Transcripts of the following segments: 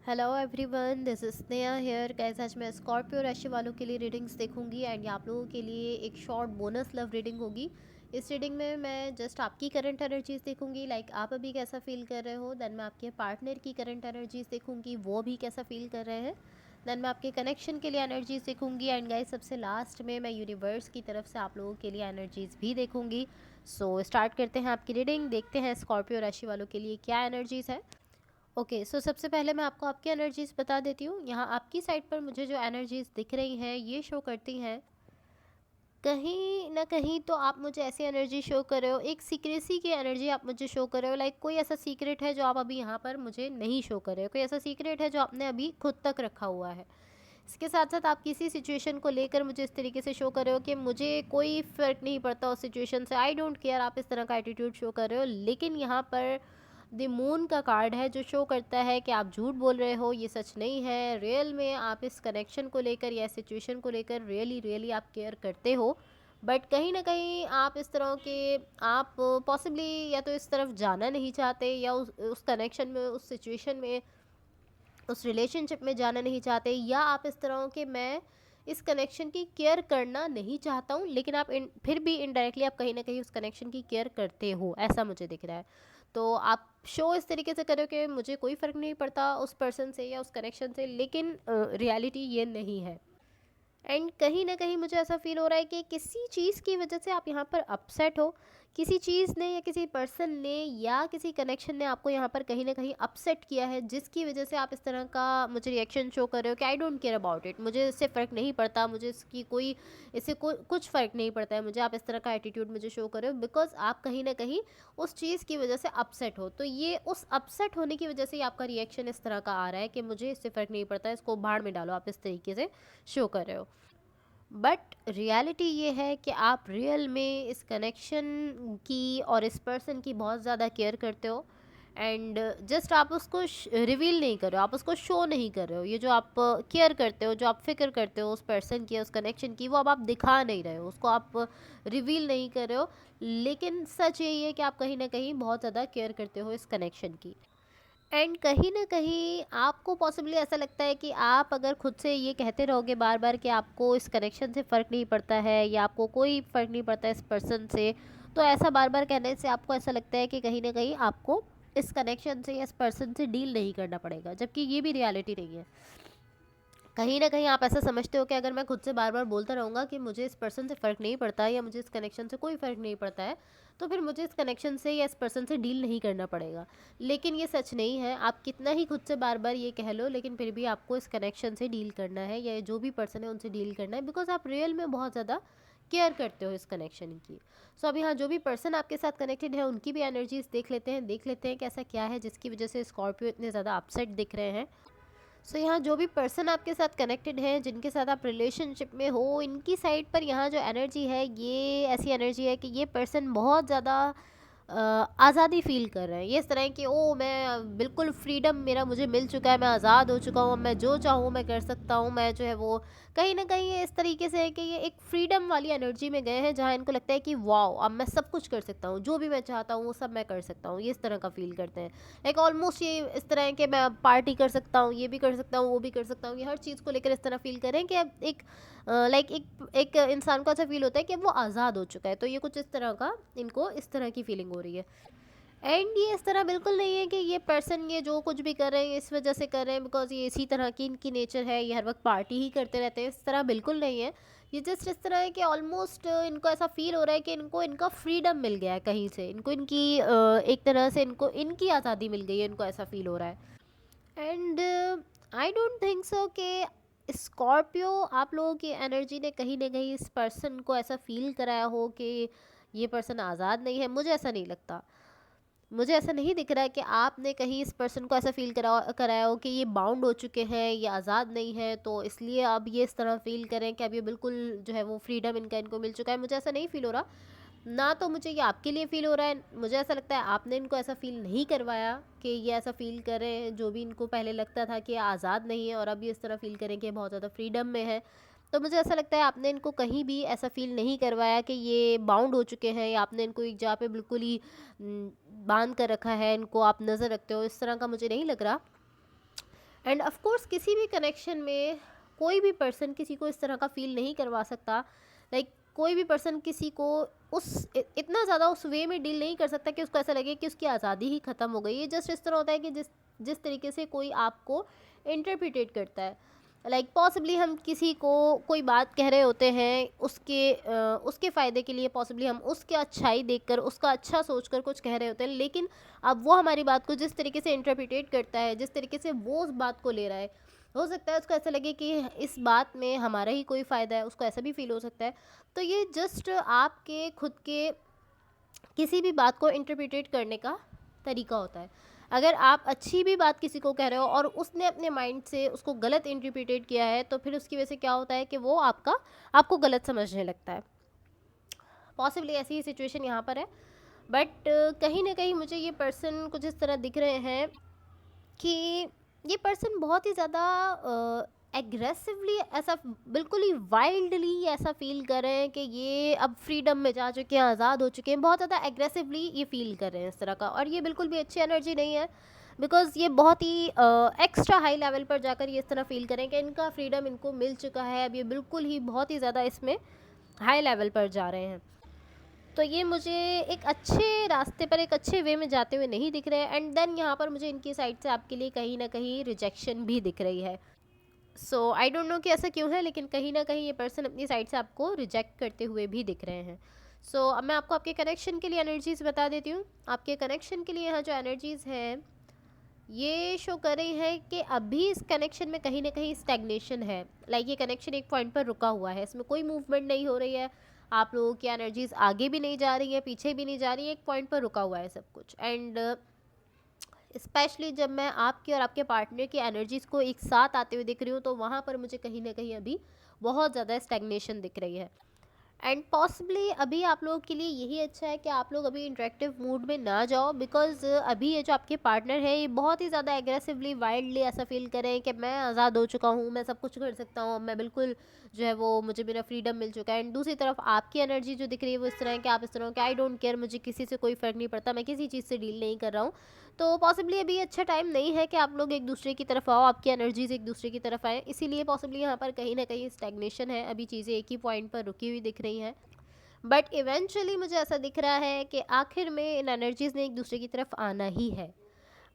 Hello everyone, this is Sneha here. Guys, आज मैं Scorpio राशि वालों के लिए रीडिंग्स देखूंगी एंड ये आप लोगों के लिए एक शॉर्ट बोनस लव रीडिंग होगी। इस रीडिंग में मैं जस्ट आपकी करंट एनर्जीज देखूंगी, लाइक आप अभी कैसा फील कर रहे हो। देन मैं आपके पार्टनर की करंट एनर्जीज देखूंगी, वो भी कैसा फील कर रहे हैं। देन मैं आपके कनेक्शन के लिए एनर्जीज देखूंगी एंड गाइस सबसे लास्ट में मैं यूनिवर्स की तरफ से आप लोगों के लिए एनर्जीज भी देखूंगी। सो स्टार्ट करते हैं आपकी रीडिंग, देखते हैं स्कॉर्पियो राशि वालों के लिए क्या एनर्जीज है। ओके, सो सबसे पहले मैं आपको आपकी एनर्जीज बता देती हूँ। यहाँ आपकी साइड पर मुझे जो एनर्जीज दिख रही हैं ये शो करती हैं, कहीं ना कहीं तो आप मुझे ऐसी एनर्जी शो कर रहे हो, एक सीक्रेसी की एनर्जी आप मुझे शो कर रहे हो। लाइक कोई ऐसा सीक्रेट है जो आप अभी यहाँ पर मुझे नहीं शो कर रहे हो, कोई ऐसा सीक्रेट है जो आपने अभी खुद तक रखा हुआ है। इसके साथ साथ आप किसी सिचुएशन को लेकर मुझे इस तरीके से शो कर रहे हो कि मुझे कोई फ़र्क नहीं पड़ता उस सिचुएशन से, आई डोंट केयर, आप इस तरह का एटीट्यूड शो कर रहे हो। लेकिन यहाँ पर द मून का कार्ड है जो शो करता है कि आप झूठ बोल रहे हो, ये सच नहीं है। रियल में आप इस कनेक्शन को लेकर या सिचुएशन को लेकर रियली रियली आप केयर करते हो, बट कहीं ना कहीं आप इस तरह के आप पॉसिबली या तो इस तरफ जाना नहीं चाहते या उस कनेक्शन में, उस सिचुएशन में, उस रिलेशनशिप में जाना नहीं चाहते, या आप इस तरह के मैं इस कनेक्शन की केयर करना नहीं चाहता हूँ, लेकिन आप फिर भी इनडायरेक्टली आप कहीं ना कहीं उस कनेक्शन की केयर करते हो, ऐसा मुझे दिख रहा है। तो आप शो इस तरीके से करो कि मुझे कोई फ़र्क नहीं पड़ता उस पर्सन से या उस कनेक्शन से, लेकिन रियलिटी ये नहीं है। एंड कहीं ना कहीं मुझे ऐसा फील हो रहा है कि किसी चीज़ की वजह से आप यहाँ पर अपसेट हो, किसी चीज़ ने या किसी पर्सन ने या किसी कनेक्शन ने आपको यहाँ पर कहीं ना कहीं अपसेट किया है, जिसकी वजह से आप इस तरह का मुझे रिएक्शन शो कर रहे हो कि I don't care about it, मुझे इससे फ़र्क नहीं पड़ता, मुझे इसकी कोई इससे कुछ फ़र्क नहीं पड़ता है मुझे। आप इस तरह का एटीट्यूड मुझे शो कर रहे हो बिकॉज आप कहीं ना कहीं उस चीज़ की वजह से अपसेट हो। तो ये उस अपसेट होने की वजह से ही आपका रिएक्शन इस तरह का आ रहा है कि मुझे इससे फ़र्क नहीं पड़ता, इसको भाड़ में डालो, आप इस तरीके से शो कर रहे हो। बट रियलिटी ये है कि आप रियल में इस कनेक्शन की और इस पर्सन की बहुत ज़्यादा केयर करते हो एंड जस्ट आप उसको रिवील नहीं कर रहे हो, आप उसको शो नहीं कर रहे हो। ये जो आप केयर करते हो, जो आप फिक्र करते हो उस पर्सन की, उस कनेक्शन की, वो अब आप दिखा नहीं रहे हो, उसको आप रिवील नहीं कर रहे हो। लेकिन सच यही है कि आप कहीं ना कहीं बहुत ज़्यादा केयर करते हो इस कनेक्शन की। एंड कहीं ना कहीं आपको पॉसिबली ऐसा लगता है कि आप अगर खुद से ये कहते रहोगे बार बार कि आपको इस कनेक्शन से फ़र्क नहीं पड़ता है या आपको कोई फ़र्क नहीं पड़ता इस पर्सन से, तो ऐसा बार बार कहने से आपको ऐसा लगता है कि कहीं ना कहीं आपको इस कनेक्शन से या इस पर्सन से डील नहीं करना पड़ेगा, जबकि ये भी रियलिटी नहीं है। कहीं ना कहीं आप ऐसा समझते हो कि अगर मैं खुद से बार बार बोलता रहूँगा कि मुझे इस पर्सन से फ़र्क नहीं पड़ता या मुझे इस कनेक्शन से कोई फ़र्क नहीं पड़ता है, तो फिर मुझे इस कनेक्शन से या इस पर्सन से डील नहीं करना पड़ेगा। लेकिन ये सच नहीं है, आप कितना ही खुद से बार बार ये कह लो, लेकिन फिर भी आपको इस कनेक्शन से डील करना है या जो भी पर्सन है उनसे डील करना है, बिकॉज आप रियल में बहुत ज़्यादा केयर करते हो इस कनेक्शन की। सो अभी हाँ, जो भी पर्सन आपके साथ कनेक्टेड है उनकी भी एनर्जीज देख लेते हैं कि ऐसा क्या है जिसकी वजह से स्कॉर्पियो इतने ज़्यादा अपसेट दिख रहे हैं। सो यहाँ जो भी पर्सन आपके साथ कनेक्टेड हैं, जिनके साथ आप रिलेशनशिप में हो, इनकी साइड पर यहाँ जो एनर्जी है ये ऐसी एनर्जी है कि ये पर्सन बहुत ज़्यादा आज़ादी फील कर रहे हैं। ये इस तरह है कि ओ मैं बिल्कुल फ्रीडम मेरा मुझे मिल चुका है, मैं आज़ाद हो चुका हूँ, अब मैं जो चाहूँ मैं कर सकता हूँ। मैं जो है वो कहीं ना कहीं ये इस तरीके से है कि ये एक फ्रीडम वाली एनर्जी में गए हैं जहाँ इनको लगता है कि वाओ, अब मैं सब कुछ कर सकता हूँ, जो भी मैं चाहता हूँ वो सब मैं कर सकता हूँ। ये इस तरह का फील करते हैं। लाइक ऑलमोस्ट ये इस तरह है कि मैं पार्टी कर सकता हूँ, ये भी कर सकता हूँ, वो भी कर सकता हूँ। ये हर चीज़ को लेकर इस तरह फील करें कि अब एक लाइक एक इंसान को ऐसा फील होता है कि अब वो आज़ाद हो चुका है। तो ये कुछ इस तरह का, इनको इस तरह की फीलिंग हो रही है। एंड ये इस तरह बिल्कुल नहीं है कि ये पर्सन ये जो कुछ भी कर रहे हैं इस वजह से कर रहे हैं बिकॉज ये इसी तरह की इनकी नेचर है, ये हर वक्त पार्टी ही करते रहते हैं, इस तरह बिल्कुल नहीं है। ये जस्ट इस तरह है कि ऑलमोस्ट इनको ऐसा फील हो रहा है कि इनको इनका फ्रीडम मिल गया है कहीं से, इनको इनकी एक तरह से इनको इनकी आज़ादी मिल गई है, इनको ऐसा फील हो रहा है। And I don't think so कि स्कॉर्पियो आप लोगों की एनर्जी ने कहीं ना कहीं इस पर्सन को ऐसा फील कराया हो कि ये पर्सन आज़ाद नहीं है। मुझे ऐसा नहीं लगता, मुझे ऐसा नहीं दिख रहा है कि आपने कहीं इस पर्सन को ऐसा फील कराया हो कि ये बाउंड हो चुके हैं, ये आज़ाद नहीं है, तो इसलिए अब ये इस तरह फील करें कि अब ये बिल्कुल जो है वो फ्रीडम इनका इनको मिल चुका है। मुझे ऐसा नहीं फील हो रहा, ना तो मुझे ये आपके लिए फ़ील हो रहा है। मुझे ऐसा लगता है आपने इनको ऐसा फ़ील नहीं करवाया कि ये ऐसा फ़ील करें, जो भी इनको पहले लगता था कि ये आज़ाद नहीं है और अब ये इस तरह फ़ील करें कि ये बहुत ज़्यादा फ्रीडम में है। तो मुझे ऐसा लगता है आपने इनको कहीं भी ऐसा फ़ील नहीं करवाया कि ये बाउंड हो चुके हैं, या आपने इनको एक जगह पे बिल्कुल ही बांध कर रखा है, इनको आप नज़र रखते हो, इस तरह का मुझे नहीं लग रहा। एंड ऑफ कोर्स किसी भी कनेक्शन में कोई भी पर्सन किसी को इस तरह का फील नहीं करवा सकता, लाइक कोई भी पर्सन किसी को इतना ज़्यादा उस वे में डील नहीं कर सकता कि उसको ऐसा लगे कि उसकी आज़ादी ही ख़त्म हो गई है। जस्ट इस तरह होता है कि जिस जिस तरीके से कोई आपको इंटरप्रिटेट करता है, लाइक पॉसिबली हम किसी को कोई बात कह रहे होते हैं उसके फ़ायदे के लिए, पॉसिबली हम उसके अच्छाई देखकर उसका अच्छा सोचकर कुछ कह रहे होते हैं, लेकिन अब वो हमारी बात को जिस तरीके से इंटरप्रिटेट करता है, जिस तरीके से वो उस बात को ले रहा है, हो सकता है उसको ऐसा लगे कि इस बात में हमारा ही कोई फ़ायदा है, उसको ऐसा भी फील हो सकता है। तो ये जस्ट आपके खुद के किसी भी बात को इंटरप्रिटेट करने का तरीका होता है। अगर आप अच्छी भी बात किसी को कह रहे हो और उसने अपने माइंड से उसको गलत इंटरप्रिटेट किया है, तो फिर उसकी वजह से क्या होता है कि वो आपको गलत समझने लगता है। पॉसिबली ऐसी ही सिचुएशन यहाँ पर है, बट कहीं ना कहीं मुझे ये पर्सन कुछ इस तरह दिख रहे हैं कि ये पर्सन बहुत ही ज़्यादा एग्रेसिवली, ऐसा बिल्कुल ही वाइल्डली ऐसा फील कर रहे हैं कि ये अब फ्रीडम में जा चुके हैं, आज़ाद हो चुके हैं, बहुत ज़्यादा एग्रेसिवली ये फील कर रहे हैं इस तरह का। और ये बिल्कुल भी अच्छी एनर्जी नहीं है, बिकॉज़ ये बहुत ही एक्स्ट्रा हाई लेवल पर जाकर ये इस तरह फील करें कि इनका फ्रीडम इनको मिल चुका है, अब ये बिल्कुल ही बहुत ही ज़्यादा इसमें हाई लेवल पर जा रहे हैं। तो ये मुझे एक अच्छे रास्ते पर, एक अच्छे वे में जाते हुए नहीं दिख रहे हैं। एंड देन यहाँ पर मुझे इनकी साइड से आपके लिए कहीं ना कहीं रिजेक्शन भी दिख रही है। सो आई डोंट नो कि ऐसा क्यों है, लेकिन कहीं ना कहीं ये पर्सन अपनी साइड से आपको रिजेक्ट करते हुए भी दिख रहे हैं। सो अब मैं आपको आपके कनेक्शन के लिए एनर्जीज़ बता देती हूँ। आपके कनेक्शन के लिए यहाँ जो एनर्जीज़ हैं ये शो कर रही है कि अभी इस कनेक्शन में कहीं ना कहीं स्टैग्नेशन है, लाइक ये कनेक्शन एक पॉइंट पर रुका हुआ है, इसमें कोई मूवमेंट नहीं हो रही है, आप लोगों की एनर्जीज आगे भी नहीं जा रही है, पीछे भी नहीं जा रही है, एक पॉइंट पर रुका हुआ है सब कुछ। एंड स्पेशली जब मैं आपकी और आपके पार्टनर की एनर्जीज़ को एक साथ आते हुए दिख रही हूँ, तो वहाँ पर मुझे कहीं ना कहीं अभी बहुत ज़्यादा स्टैग्नेशन दिख रही है। एंड पॉसिबली अभी आप लोगों के लिए यही अच्छा है कि आप लोग अभी इंटरेक्टिव मूड में ना जाओ, बिकॉज अभी ये जो आपके पार्टनर है ये बहुत ही ज़्यादा एग्रेसिवली वाइल्डली ऐसा फील कर रहे हैं कि मैं आज़ाद हो चुका हूँ, मैं सब कुछ कर सकता हूँ, मैं बिल्कुल जो है वो मुझे मेरा फ्रीडम मिल चुका है। एंड दूसरी तरफ आपकी एनर्जी जो दिख रही है वो इस तरह है कि आप इस तरह हो कि आई डोंट केयर, मुझे किसी से कोई फ़र्क नहीं पड़ता, मैं किसी चीज़ से डील नहीं कर रहा हूँ। तो पॉसिबली अभी अच्छा टाइम नहीं है कि आप लोग एक दूसरे की तरफ आओ, आपकी एनर्जीज एक दूसरे की तरफ आए, इसीलिए पॉसिबली यहाँ पर कहीं ना कहीं स्टैग्नेशन है, अभी चीज़ें एक ही पॉइंट पर रुकी हुई दिख रही हैं। बट इवेंचुअली मुझे ऐसा दिख रहा है कि आखिर में इन एनर्जीज़ ने एक दूसरे की तरफ आना ही है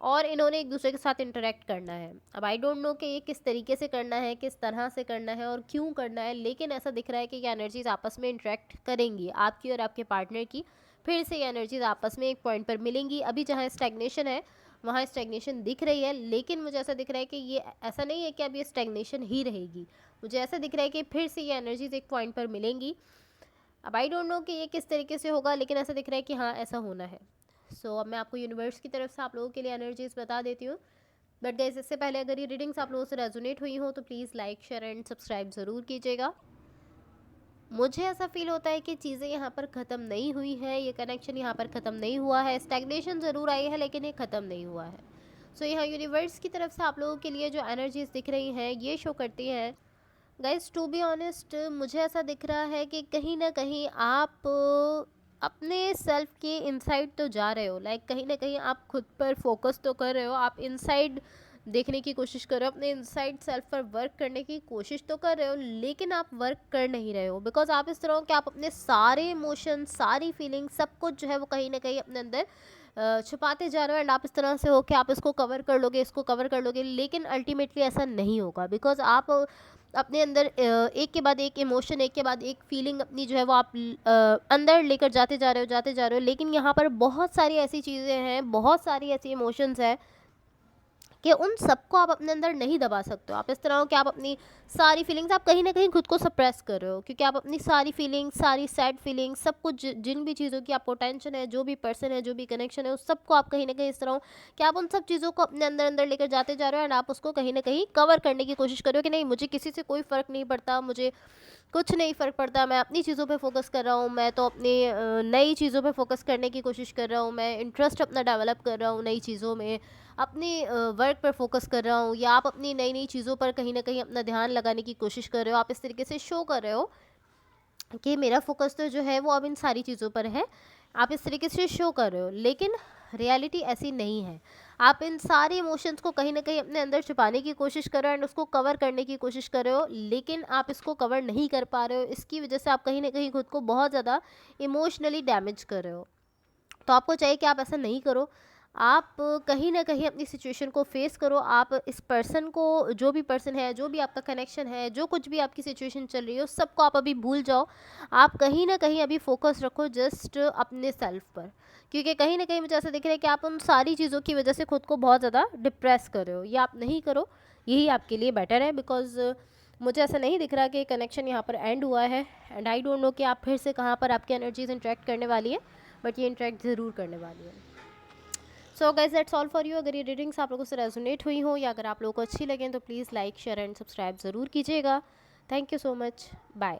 और इन्होंने एक दूसरे के साथ इंटरेक्ट करना है। अब आई डोंट नो कि ये किस तरीके से करना है, किस तरह से करना है और क्यों करना है, लेकिन ऐसा दिख रहा है कि ये एनर्जीज़ आपस में इंटरेक्ट करेंगी, आपकी और आपके पार्टनर की। फिर से ये एनर्जीज़ आपस में एक पॉइंट पर मिलेंगी। अभी जहाँ स्टैग्नेशन है वहाँ स्टैग्नेशन दिख रही है, लेकिन मुझे ऐसा दिख रहा है कि ये ऐसा नहीं है कि अब ये स्टैग्नेशन ही रहेगी। मुझे ऐसा दिख रहा है कि फिर से ये एनर्जीज़ एक पॉइंट पर मिलेंगी। अब आई डोंट नो कि ये किस तरीके से होगा, लेकिन ऐसा दिख रहा है कि हाँ ऐसा होना है। सो अब मैं आपको यूनिवर्स की तरफ से आप लोगों के लिए एनर्जीज बता देती हूँ। बट गाइस इससे पहले अगर ये रीडिंग्स आप लोगों से रेजोनेट हुई हो तो please like share and subscribe ज़रूर कीजिएगा। मुझे ऐसा फील होता है कि चीज़ें यहाँ पर ख़त्म नहीं हुई है, ये कनेक्शन यहाँ पर ख़त्म नहीं हुआ है, स्टैग्नेशन ज़रूर आई है लेकिन ये ख़त्म नहीं हुआ है। सो यहाँ यूनिवर्स की तरफ से आप लोगों के लिए जो एनर्जीज दिख रही हैं ये शो करती हैं गाइज, टू बी ऑनेस्ट मुझे ऐसा दिख रहा है कि कहीं ना कहीं आप अपने सेल्फ के इनसाइड तो जा रहे हो, लाइक कहीं ना कहीं आप खुद पर फोकस तो कर रहे हो, आप इनसाइड देखने की कोशिश कर रहे हो, अपने इनसाइड सेल्फ पर वर्क करने की कोशिश तो कर रहे हो, लेकिन आप वर्क कर नहीं रहे हो बिकॉज आप इस तरह हो कि आप अपने सारे इमोशन, सारी फीलिंग, सब कुछ जो है वो कहीं ना कहीं अपने अंदर छुपाते जा रहे हो। एंड आप इस तरह से हो कि आप इसको कवर कर लोगे, इसको कवर कर लोगे, लेकिन अल्टीमेटली ऐसा नहीं होगा बिकॉज आप अपने अंदर एक के बाद एक इमोशन, एक के बाद एक फीलिंग अपनी जो है वो आप अंदर लेकर जाते जा रहे हो, जाते जा रहे हो। लेकिन यहाँ पर बहुत सारी ऐसी चीज़ें हैं, बहुत सारी ऐसी इमोशंस हैं कि उन सबको आप अपने अंदर नहीं दबा सकते हो। आप इस तरह हो कि आप अपनी सारी फीलिंग्स आप कहीं ना कहीं खुद को सप्रेस कर रहे हो, क्योंकि आप अपनी सारी फीलिंग्स, सारी सैड फीलिंग्स, सब कुछ जिन भी चीज़ों की आपको टेंशन है, जो भी पर्सन है, जो भी कनेक्शन है, उस सबको आप कहीं ना कहीं इस तरह हो कि आप उन सब चीज़ों को अपने अंदर अंदर लेकर जाते जा रहे हो। एंड आप उसको कहीं ना कहीं कवर करने की कोशिश कर रहे हो कि नहीं, मुझे किसी से कोई फ़र्क नहीं पड़ता, मुझे कुछ नहीं फ़र्क पड़ता, मैं अपनी चीज़ों पे फोकस कर रहा हूँ, मैं तो अपनी नई चीज़ों पे फोकस करने की कोशिश कर रहा हूँ, मैं इंटरेस्ट अपना डेवलप कर रहा हूँ नई चीज़ों में, अपनी वर्क पर फोकस कर रहा हूँ, या आप अपनी नई नई चीज़ों पर कहीं ना कहीं अपना ध्यान लगाने की कोशिश कर रहे हो। आप इस तरीके से शो कर रहे हो कि मेरा फोकस तो जो है वो अब इन सारी चीज़ों पर है, आप इस तरीके से शो कर रहे हो, लेकिन रियलिटी ऐसी नहीं है। आप इन सारे इमोशंस को कहीं ना कहीं अपने अंदर छुपाने की कोशिश कर रहे हो एंड उसको कवर करने की कोशिश कर रहे हो, लेकिन आप इसको कवर नहीं कर पा रहे हो। इसकी वजह से आप कहीं ना कहीं खुद को बहुत ज़्यादा इमोशनली डैमेज कर रहे हो। तो आपको चाहिए कि आप ऐसा नहीं करो। आप कहीं न कहीं अपनी सिचुएशन को फ़ेस करो। आप इस पर्सन को, जो भी पर्सन है, जो भी आपका कनेक्शन है, जो कुछ भी आपकी सिचुएशन चल रही है, उस सबको आप अभी भूल जाओ। आप कहीं न कहीं अभी फ़ोकस रखो जस्ट अपने सेल्फ पर। क्योंकि कहीं न कहीं मुझे ऐसा दिख रहा है कि आप उन सारी चीज़ों की वजह से खुद को बहुत ज़्यादा डिप्रेस कर रहे हो। ये आप नहीं करो, यही आपके लिए बेटर है। बिकॉज़ मुझे ऐसा नहीं दिख रहा कि कनेक्शन यहाँ पर एंड हुआ है एंड आई डोंट नो कि आप फिर से कहाँ पर आपकी एनर्जीज़ इंटरेक्ट करने वाली है, बट ये इंटरेक्ट ज़रूर करने वाली है। So guys that's all for you. अगर ये रीडिंग्स आप लोगों से रेजोनेट हुई हो या अगर आप लोगों को अच्छी लगें तो please like share and subscribe ज़रूर कीजिएगा। Thank you so much. Bye.